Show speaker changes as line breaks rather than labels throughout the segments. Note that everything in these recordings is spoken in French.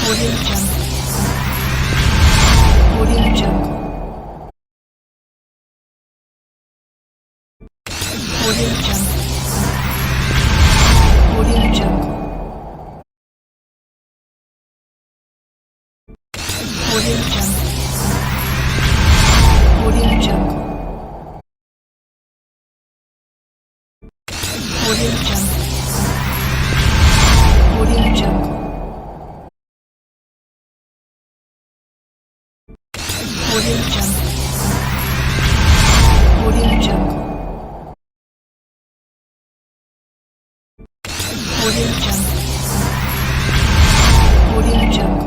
Audio Jungle. Audio Jungle. Audio Jungle. Audio Jungle. Audio Jungle. Audio Jungle. Audio Jungle. Audio Jungle. Audio Jungle. Audio Jungle. Audio Jungle. Audio Jungle.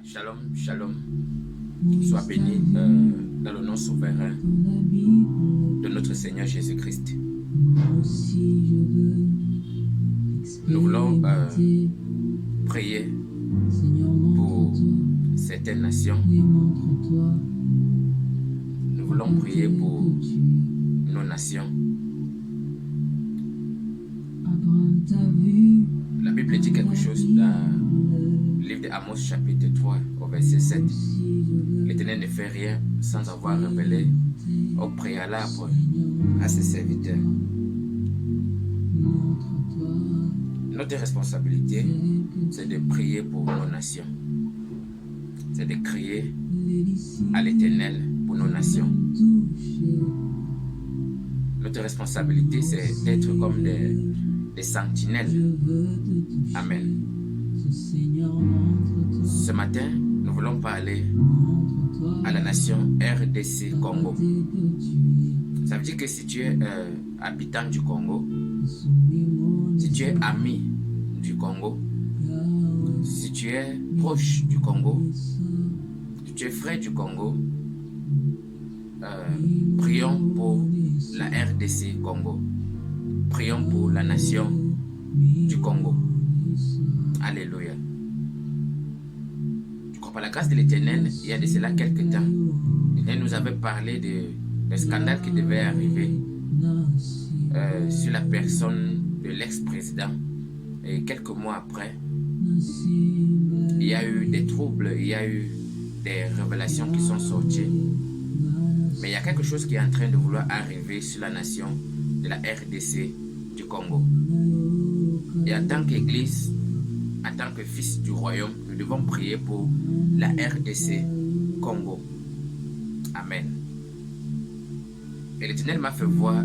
Shalom, shalom. Sois béni dans le nom souverain de notre Seigneur Jésus-Christ. Nous voulons prier pour certaines nations. Nous voulons prier pour nos nations. La Bible dit quelque chose dans le livre d'Amos chapitre 3 au verset 7. L'Éternel ne fait rien sans avoir révélé au préalable à ses serviteurs. Notre responsabilité, c'est de prier pour nos nations. C'est de crier à l'Éternel pour nos nations. Notre responsabilité, c'est d'être comme des sentinelles. Amen. Ce matin, nous voulons parler à la nation RDC Congo. Ça veut dire que si tu es habitant du Congo, si tu es ami du Congo, si tu es proche du Congo, si tu es frère du Congo, prions pour la RDC Congo. Prions pour la nation du Congo. Alléluia. Je crois par la grâce de l'Éternel, il y a de cela quelques temps, l'Éternel nous avait parlé de scandale qui devait arriver sur la personne de l'ex-président. Et quelques mois après, il y a eu des troubles, il y a eu des révélations qui sont sorties. Mais il y a quelque chose qui est en train de vouloir arriver sur la nation de la RDC du Congo. Et en tant qu'Église, en tant que fils du royaume, nous devons prier pour la RDC Congo. Amen. Et l'Éternel m'a fait voir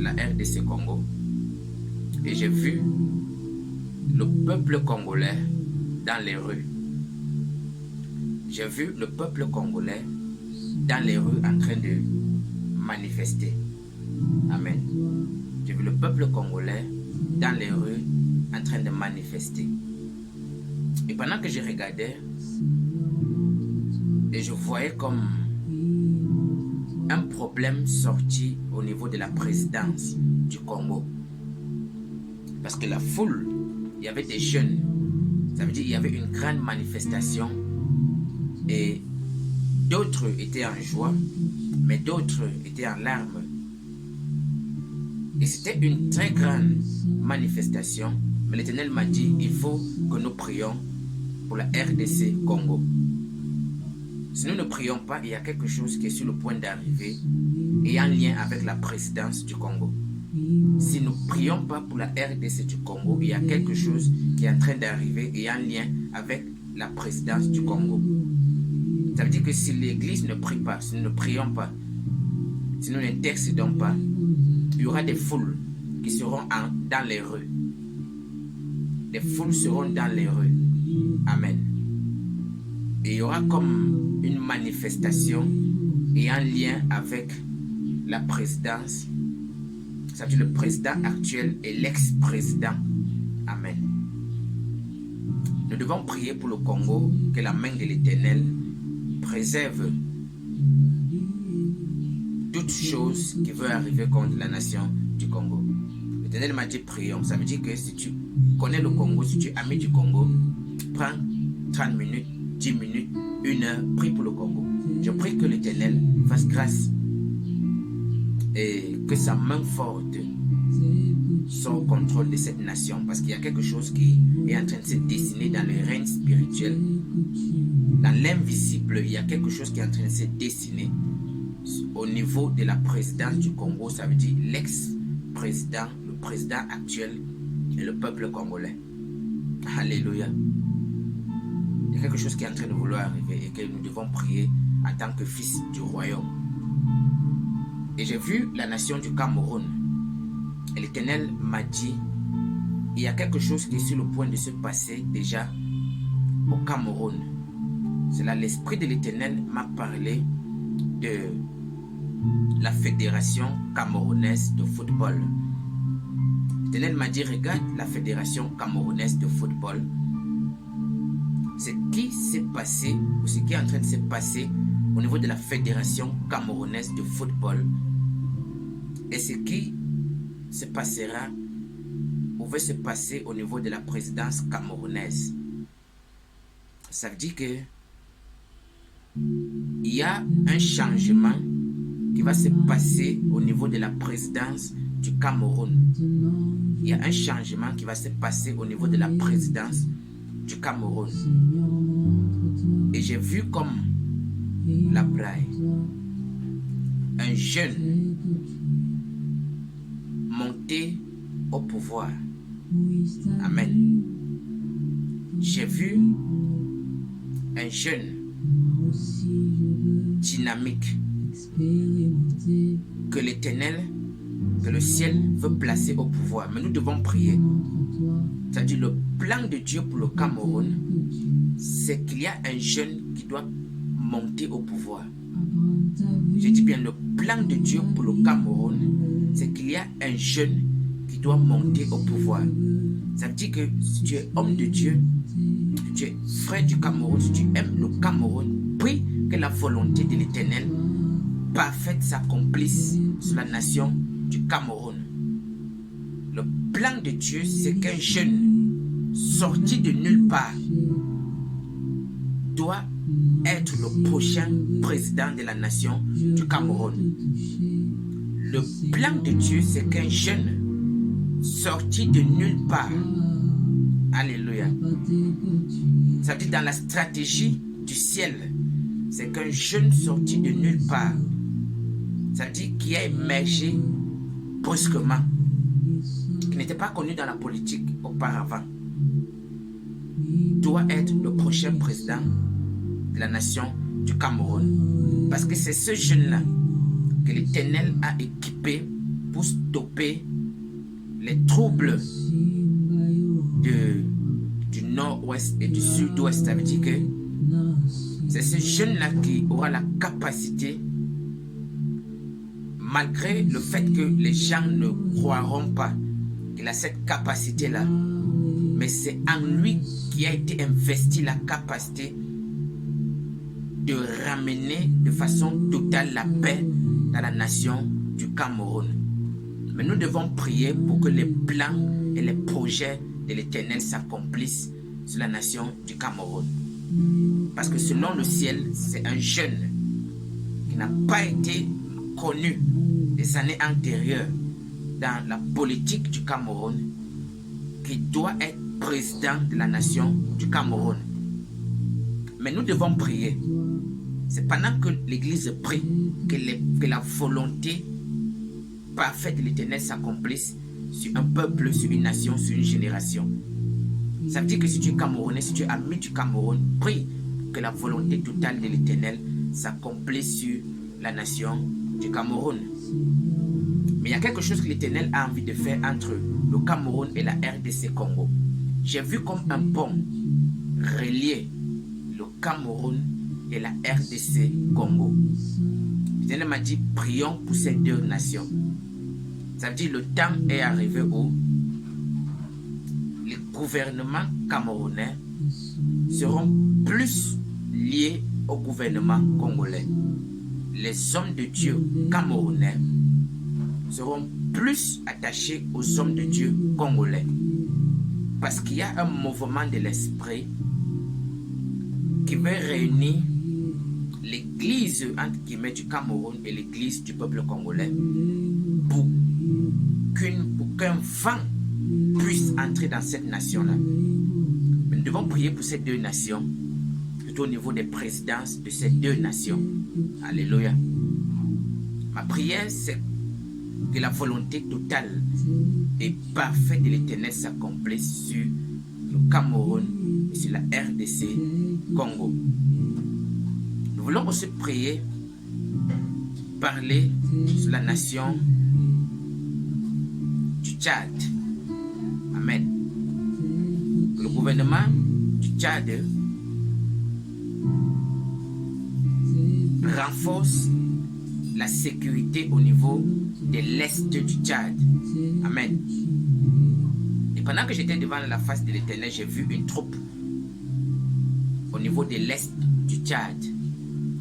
la RDC Congo. Et j'ai vu le peuple congolais dans les rues. J'ai vu le peuple congolais dans les rues en train de manifester. Amen. J'ai vu le peuple congolais dans les rues en train de manifester. Et pendant que je regardais, et je voyais comme un problème sorti au niveau de la présidence du Congo. Parce que la foule, il y avait des jeunes. Ça veut dire qu'il y avait une grande manifestation. Et d'autres étaient en joie, mais d'autres étaient en larmes. Et c'était une très grande manifestation. Mais l'Éternel m'a dit, il faut que nous prions pour la RDC Congo. Si nous ne prions pas, il y a quelque chose qui est sur le point d'arriver et en lien avec la présidence du Congo. Si nous ne prions pas pour la RDC du Congo, il y a quelque chose qui est en train d'arriver et en lien avec la présidence du Congo. Ça veut dire que si l'Église ne prie pas, si nous ne prions pas, si nous n'intercédons pas, il y aura des foules qui seront dans les rues. Des foules seront dans les rues. Amen. Et il y aura comme une manifestation et un lien avec la présidence. Ça veut dire le président actuel et l'ex-président. Amen. Nous devons prier pour le Congo, que la main de l'Éternel préserve toutes choses qui veulent arriver contre la nation du Congo. L'Éternel m'a dit prions. Ça veut dire que si tu connais le Congo, si tu es ami du Congo, prends 30 minutes, 10 minutes, 1 heure, prie pour le Congo. Je prie que l'Éternel fasse grâce et que sa main forte soit au contrôle de cette nation, parce qu'il y a quelque chose qui est en train de se dessiner dans le règne spirituel. Dans l'invisible, il y a quelque chose qui est en train de se dessiner au niveau de la présidence du Congo. Ça veut dire l'ex-président, le président actuel et le peuple congolais. Alléluia. Il y a quelque chose qui est en train de vouloir arriver et que nous devons prier en tant que fils du royaume. Et j'ai vu la nation du Cameroun. Et l'Éternel m'a dit, il y a quelque chose qui est sur le point de se passer déjà au Cameroun. C'est là l'Esprit de l'Éternel m'a parlé de la Fédération camerounaise de football. L'Éternel m'a dit, regarde la Fédération camerounaise de football. Ce qui s'est passé, ou ce qui est en train de se passer au niveau de la Fédération camerounaise de football, et ce qui se passera ou va se passer au niveau de la présidence camerounaise. Ça veut dire que il y a un changement qui va se passer au niveau de la présidence du Cameroun. Il y a un changement qui va se passer au niveau de la présidence du Cameroun. Et j'ai vu comme la braille, un jeune monter au pouvoir. Amen. J'ai vu un jeune dynamique que l'Éternel, que le ciel veut placer au pouvoir. Mais nous devons prier. C'est-à-dire le plan de Dieu pour le Cameroun, c'est qu'il y a un jeune qui doit monter au pouvoir. Je dis bien le plan de Dieu pour le Cameroun, c'est qu'il y a un jeune qui doit monter au pouvoir. Ça veut dire que si tu es homme de Dieu, si tu es frère du Cameroun, si tu aimes le Cameroun, prie que la volonté de l'Éternel parfaite s'accomplisse sur la nation du Cameroun. Le plan de Dieu, c'est qu'un jeune sorti de nulle part doit être le prochain président de la nation du Cameroun. Le plan de Dieu, c'est qu'un jeune sorti de nulle part, alléluia, ça veut dire dans la stratégie du ciel, c'est qu'un jeune sorti de nulle part, ça veut dire qui a émergé brusquement, qui n'était pas connu dans la politique auparavant, doit être le prochain président de la nation du Cameroun. Parce que c'est ce jeune-là que l'Éternel a équipé pour stopper les troubles du nord-ouest et du sud-ouest. Ça veut dire que c'est ce jeune-là qui aura la capacité, malgré le fait que les gens ne croiront pas qu'il a cette capacité-là, mais c'est en lui qui a été investi la capacité de ramener de façon totale la paix dans la nation du Cameroun. Mais nous devons prier pour que les plans et les projets de l'Éternel s'accomplissent sur la nation du Cameroun. Parce que selon le ciel, c'est un jeune qui n'a pas été connu des années antérieures dans la politique du Cameroun qui doit être président de la nation du Cameroun. Mais nous devons prier. C'est pendant que l'Église prie que la volonté parfaite de l'Éternel s'accomplisse sur un peuple, sur une nation, sur une génération. Ça veut dire que si tu es Camerounais, si tu es ami du Cameroun, prie que la volonté totale de l'Éternel s'accomplisse sur la nation du Cameroun. Mais il y a quelque chose que l'Éternel a envie de faire entre le Cameroun et la RDC Congo. J'ai vu comme un pont relier le Cameroun et la RDC Congo. L'Éternel m'a dit, prions pour ces deux nations. Ça veut dire le temps est arrivé où le gouvernement camerounais seront plus liés au gouvernement congolais. Les hommes de Dieu camerounais seront plus attachés aux hommes de Dieu congolais. Parce qu'il y a un mouvement de l'esprit qui veut réunir l'église entre guillemets du Cameroun et l'église du peuple congolais pour qu'un vent puisse entrer dans cette nation-là. Mais nous devons prier pour ces deux nations, plutôt au niveau des présidences de ces deux nations. Alléluia. Ma prière, c'est que la volonté totale et parfaite de l'Éternel s'accomplisse sur le Cameroun et sur la RDC Congo. Nous voulons aussi prier, parler sur la nation du Tchad. Amen. Que le gouvernement du Tchad renforce la sécurité au niveau de l'est du Tchad. Amen. Et pendant que j'étais devant la face de l'Éternel, j'ai vu une troupe au niveau de l'est du Tchad.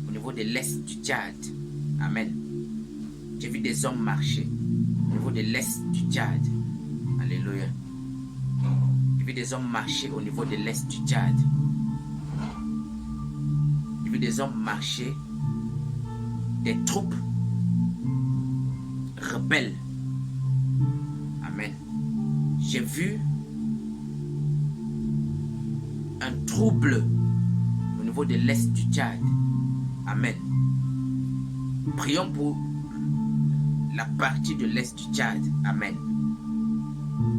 Au niveau de l'est du Tchad. Amen. J'ai vu des hommes marcher au niveau de l'est du Tchad. Alléluia. J'ai vu des hommes marcher au niveau de l'est du Tchad. J'ai vu des hommes marcher, des troupes rebelles. Amen. J'ai vu un trouble au niveau de l'est du Tchad. Amen. Prions pour la partie de l'est du Tchad. Amen.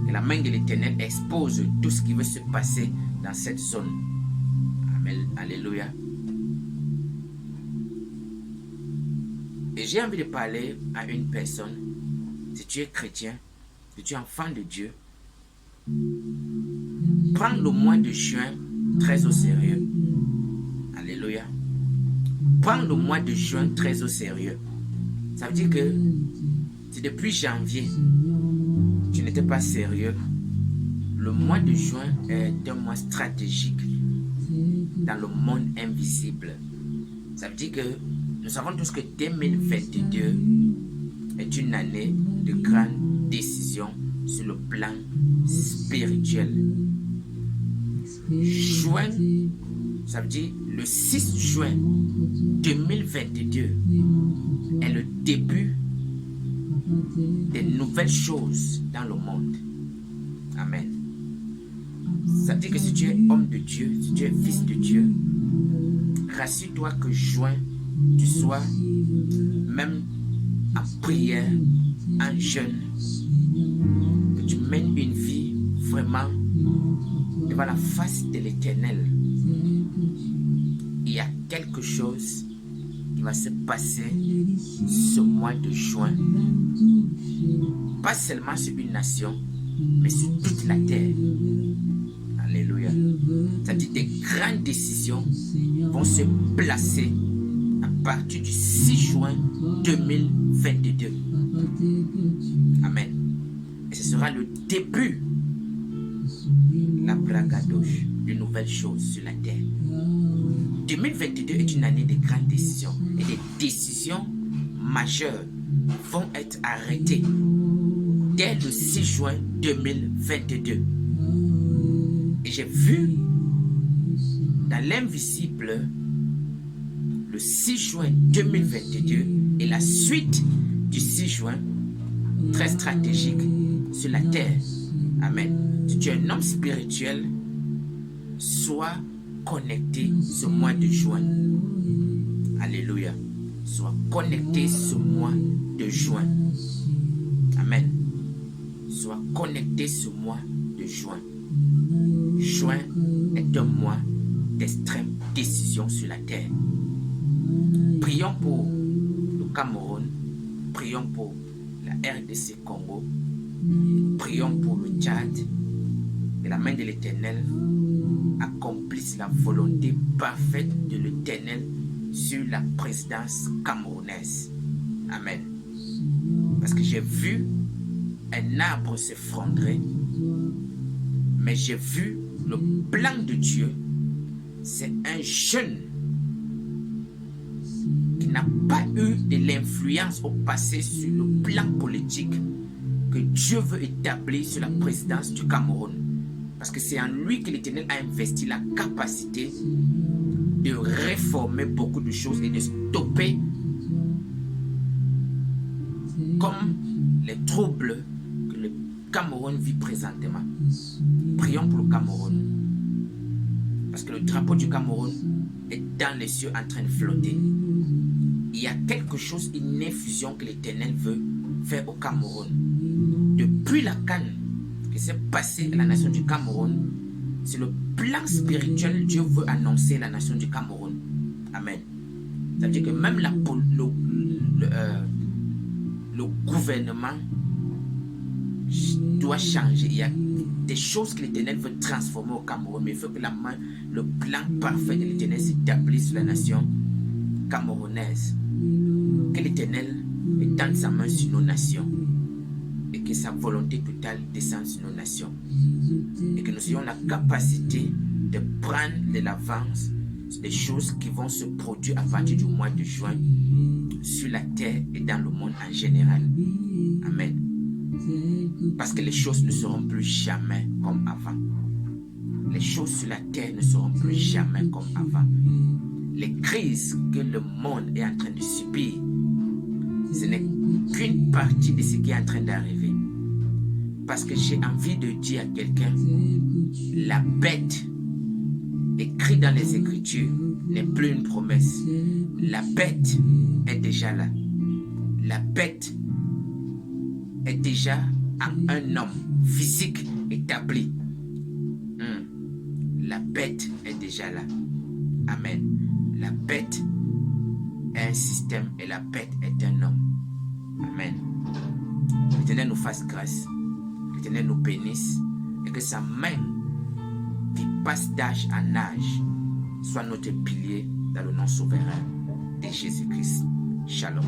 Que la main de l'Éternel expose tout ce qui veut se passer dans cette zone. Amen. Alléluia. Et j'ai envie de parler à une personne. Si tu es chrétien, si tu es enfant de Dieu, prends le mois de juin très au sérieux. Alléluia. Prends le mois de juin très au sérieux. Ça veut dire que si depuis janvier, tu n'étais pas sérieux, le mois de juin est un mois stratégique dans le monde invisible. Ça veut dire que nous savons tous que 2022 est une année de grandes décisions sur le plan spirituel. Juin, ça veut dire le 6 juin 2022 est le début des nouvelles choses dans le monde. Amen. Ça veut dire que si tu es homme de Dieu, si tu es fils de Dieu, rassure-toi que juin, tu sois même en prière, en jeûne, que tu mènes une vie vraiment devant la face de l'Éternel. Il y a quelque chose qui va se passer ce mois de juin, pas seulement sur une nation, mais sur toute la terre. Alléluia. C'est-à-dire des grandes décisions vont se placer à partir du 6 juin 2022. Amen. Et ce sera le début, la bragadoche, de nouvelles choses sur la terre. 2022 est une année de grandes décisions. Et des décisions majeures vont être arrêtées dès le 6 juin 2022. Et j'ai vu dans l'invisible le 6 juin 2022 et la suite du 6 juin, très stratégique sur la terre. Amen. Si tu es un homme spirituel, sois connecté ce mois de juin. Alléluia. Sois connecté ce mois de juin. Amen. Sois connecté ce mois de juin. Juin est un mois d'extrême décision sur la terre. Prions pour le Cameroun. Prions pour la RDC Congo. Prions pour le Tchad. Que la main de l'Éternel accomplisse la volonté parfaite de l'Éternel sur la présidence camerounaise. Amen. Parce que j'ai vu un arbre s'effondrer, mais j'ai vu le plan de Dieu c'est un jeune qui n'a pas eu de l'influence au passé sur le plan politique que Dieu veut établir sur la présidence du Cameroun. Parce que c'est en lui que l'Éternel a investi la capacité de réformer beaucoup de choses et de stopper comme les troubles que le Cameroun vit présentement. Prions pour le Cameroun. Parce que le drapeau du Cameroun est dans les cieux en train de flotter. Il y a quelque chose, une infusion que l'Éternel veut faire au Cameroun. Depuis la canne qui s'est passée à la nation du Cameroun, c'est le plan spirituel Dieu veut annoncer la nation du Cameroun. Amen. Ça veut dire que même le gouvernement doit changer. Il y a des choses que l'Éternel veut transformer au Cameroun, mais il faut que le plan parfait de l'Éternel s'établisse sur la nation camerounaise. Que l'Éternel étende sa main sur nos nations et que sa volonté totale descende sur nos nations et que nous ayons la capacité de prendre de l'avance sur des choses qui vont se produire à partir du mois de juin sur la terre et dans le monde en général. Amen. Parce que les choses ne seront plus jamais comme avant. Les choses sur la terre ne seront plus jamais comme avant. Les crises que le monde est en train de subir, ce n'est qu'une partie de ce qui est en train d'arriver. Parce que j'ai envie de dire à quelqu'un, la bête écrite dans les Écritures n'est plus une promesse. La bête est déjà là. La bête est déjà un homme physique établi. La bête est déjà là. Amen. La bête est un système et la bête est un homme. Amen. L'Éternel nous fasse grâce. L'Éternel nous bénisse et que sa main qui passe d'âge en âge soit notre pilier dans le nom souverain de Jésus-Christ. Shalom.